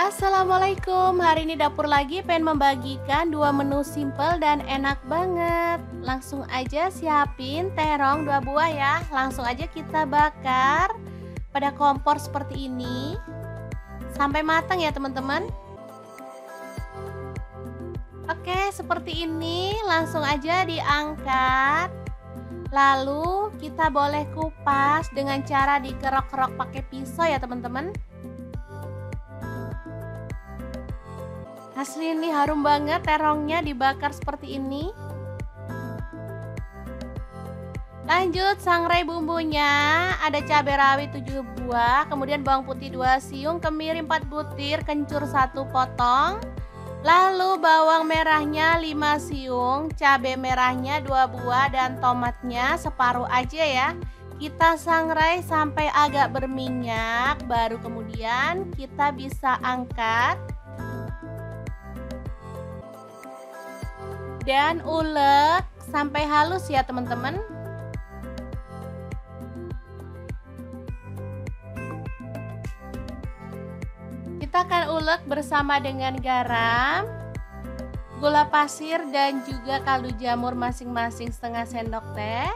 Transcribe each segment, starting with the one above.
Assalamualaikum, hari ini dapur lagi pengen membagikan dua menu simple dan enak banget. Langsung aja siapin terong 2 buah ya. Langsung aja kita bakar pada kompor seperti ini sampai matang ya teman-teman. Oke, seperti ini langsung aja diangkat. Lalu kita boleh kupas dengan cara dikerok-kerok pakai pisau ya teman-teman. Asli ini harum banget terongnya dibakar seperti ini. Lanjut sangrai bumbunya, ada cabai rawit 7 buah, kemudian bawang putih 2 siung, kemiri 4 butir, kencur 1 potong. Lalu bawang merahnya 5 siung, cabai merahnya 2 buah dan tomatnya separuh aja ya. Kita sangrai sampai agak berminyak, baru kemudian kita bisa angkat. Dan ulek sampai halus ya teman-teman. Kita akan ulek bersama dengan garam, gula pasir dan juga kaldu jamur masing-masing setengah sendok teh.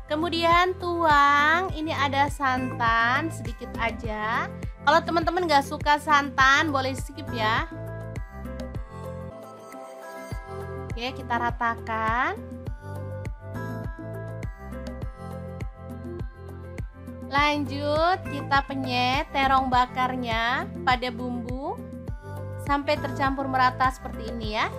Kemudian tuang, ini ada santan sedikit aja. Kalau teman-teman nggak suka santan boleh skip ya. Oke, kita ratakan. Lanjut kita penyet terong bakarnya pada bumbu sampai tercampur merata seperti ini ya.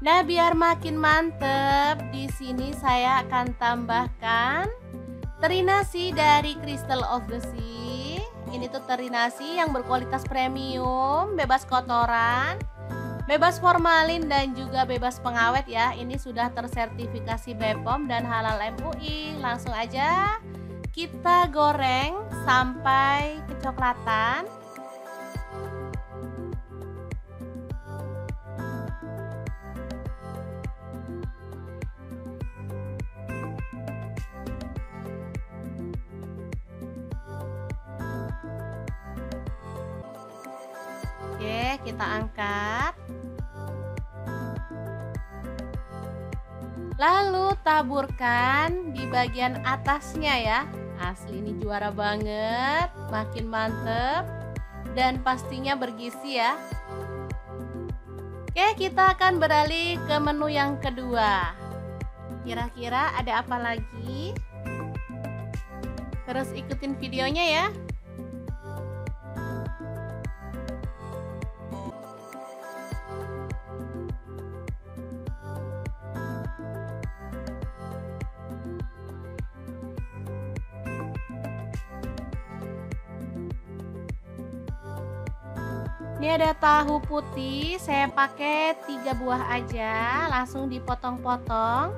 Nah, biar makin mantep, di sini saya akan tambahkan teri nasi dari Crystal of the Sea. Ini tuh teri nasi yang berkualitas premium, bebas kotoran, bebas formalin dan juga bebas pengawet ya. Ini sudah tersertifikasi BPOM dan halal MUI. Langsung aja kita goreng sampai kecoklatan. Oke, kita angkat. Lalu taburkan di bagian atasnya ya. Asli ini juara banget, makin mantep dan pastinya bergizi ya. Oke, kita akan beralih ke menu yang kedua. Kira-kira ada apa lagi? Terus ikutin videonya ya. Ini ada tahu putih, saya pakai 3 buah aja, langsung dipotong-potong.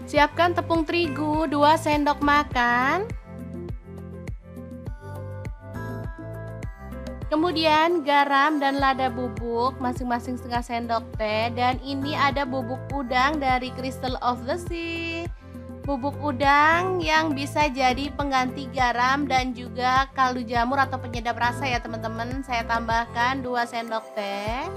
Siapkan tepung terigu 2 sendok makan. Kemudian garam dan lada bubuk masing-masing setengah sendok teh. Dan ini ada bubuk udang dari Crystal of the Sea. Bubuk udang yang bisa jadi pengganti garam dan juga kaldu jamur atau penyedap rasa ya teman-teman. Saya tambahkan 2 sendok teh.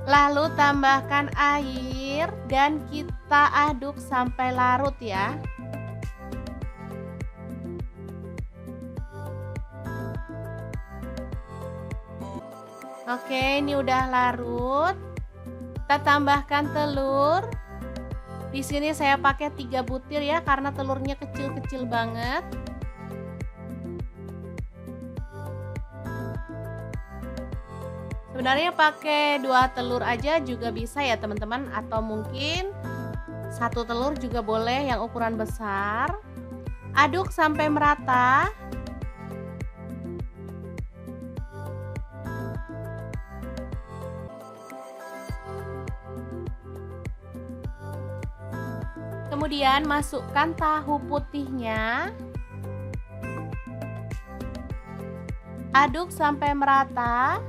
Lalu tambahkan air dan kita aduk sampai larut ya. Oke, ini udah larut. Kita tambahkan telur. Di sini saya pakai 3 butir ya karena telurnya kecil-kecil banget. Sebenarnya pakai 2 telur aja juga bisa ya teman-teman, atau mungkin 1 telur juga boleh yang ukuran besar. Aduk sampai merata. Kemudian masukkan tahu putihnya. Aduk sampai merata.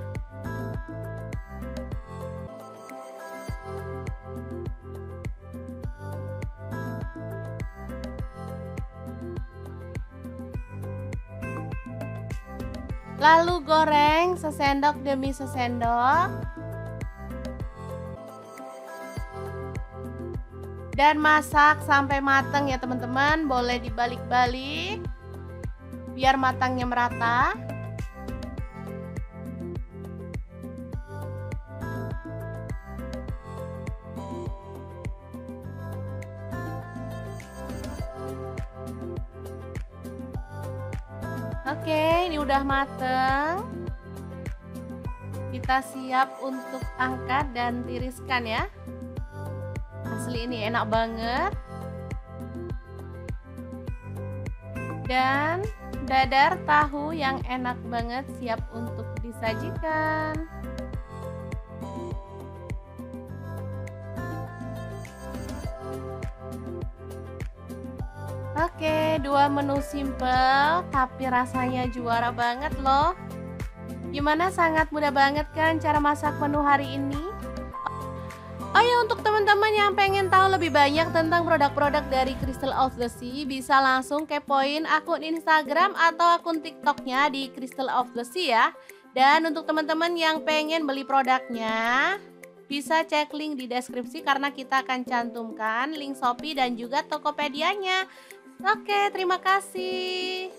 Lalu goreng sesendok demi sesendok. Dan masak sampai matang ya teman-teman. Boleh dibalik-balik biar matangnya merata. Oke, ini udah mateng. Kita siap untuk angkat dan tiriskan ya. Asli ini enak banget. Dan dadar tahu yang enak banget siap untuk disajikan. Oke, 2 menu simple tapi rasanya juara banget loh. Gimana, sangat mudah banget kan cara masak menu hari ini? Oh ya, untuk teman-teman yang pengen tahu lebih banyak tentang produk-produk dari Crystal of the Sea, bisa langsung kepoin akun Instagram atau akun TikToknya di Crystal of the Sea ya. Dan untuk teman-teman yang pengen beli produknya, bisa cek link di deskripsi karena kita akan cantumkan link Shopee dan juga Tokopedia-nya. Oke, terima kasih.